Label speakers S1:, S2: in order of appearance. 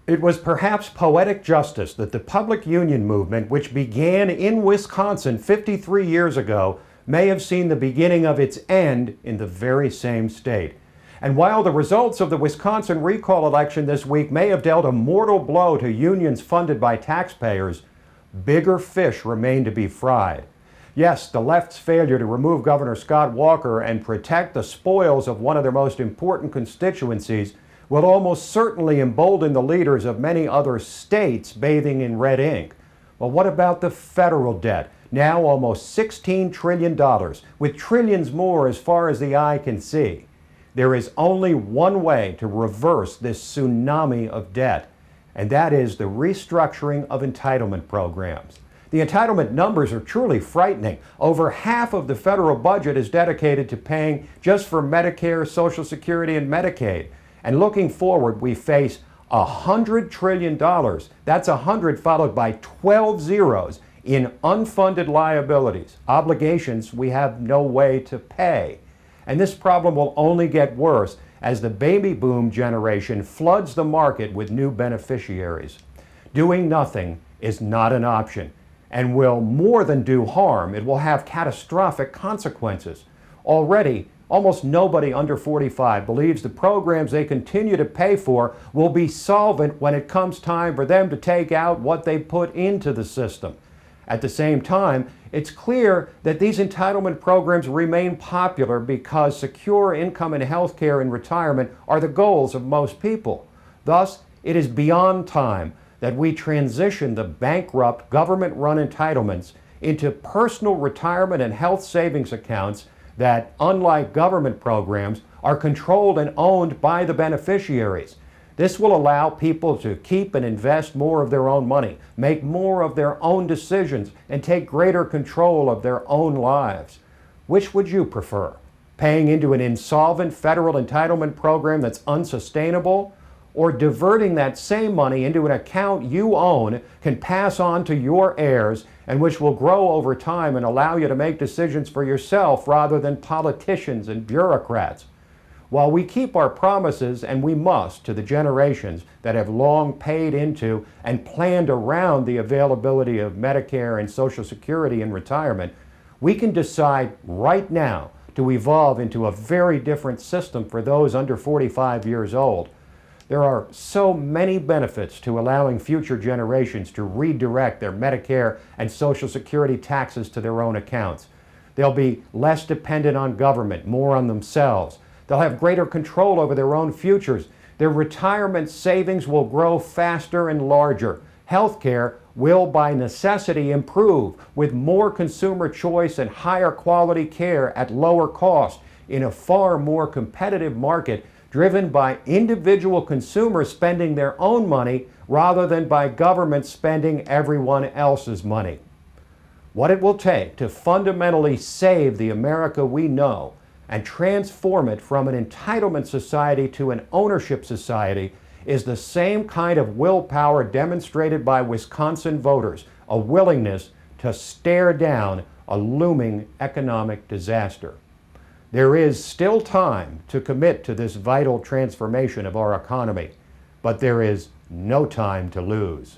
S1: It was perhaps poetic justice that the public union movement, which began in Wisconsin 53 years ago, may have seen the beginning of its end in the very same state. And while the results of the Wisconsin recall election this week may have dealt a mortal blow to unions funded by taxpayers, bigger fish remain to be fried. Yes, the left's failure to remove Governor Scott Walker and protect the spoils of one of their most important constituencies will almost certainly embolden the leaders of many other states bathing in red ink. But what about the federal debt? Now almost $16 trillion, with trillions more as far as the eye can see. There is only one way to reverse this tsunami of debt, and that is the restructuring of entitlement programs. The entitlement numbers are truly frightening. Over half of the federal budget is dedicated to paying just for Medicare, Social Security, and Medicaid. And looking forward, we face $100 trillion. That's 100 followed by 12 zeros in unfunded liabilities, obligations we have no way to pay. And this problem will only get worse as the baby boom generation floods the market with new beneficiaries. Doing nothing is not an option and will more than do harm. It will have catastrophic consequences. Already, almost nobody under 45 believes the programs they continue to pay for will be solvent when it comes time for them to take out what they put into the system. At the same time, it's clear that these entitlement programs remain popular because secure income and health care and retirement are the goals of most people. Thus, it is beyond time that we transition the bankrupt government-run entitlements into personal retirement and health savings accounts that, unlike government programs, are controlled and owned by the beneficiaries. This will allow people to keep and invest more of their own money, make more of their own decisions, and take greater control of their own lives. Which would you prefer? Paying into an insolvent federal entitlement program that's unsustainable? Or diverting that same money into an account you own, can pass on to your heirs, and which will grow over time and allow you to make decisions for yourself rather than politicians and bureaucrats? While we keep our promises, and we must, to the generations that have long paid into and planned around the availability of Medicare and Social Security and retirement, we can decide right now to evolve into a very different system for those under 45 years old. There are so many benefits to allowing future generations to redirect their Medicare and Social Security taxes to their own accounts. They'll be less dependent on government, more on themselves. They'll have greater control over their own futures. Their retirement savings will grow faster and larger. Healthcare will by necessity improve with more consumer choice and higher quality care at lower cost in a far more competitive market driven by individual consumers spending their own money rather than by government spending everyone else's money. What it will take to fundamentally save the America we know and transform it from an entitlement society to an ownership society is the same kind of willpower demonstrated by Wisconsin voters, a willingness to stare down a looming economic disaster. There is still time to commit to this vital transformation of our economy, but there is no time to lose.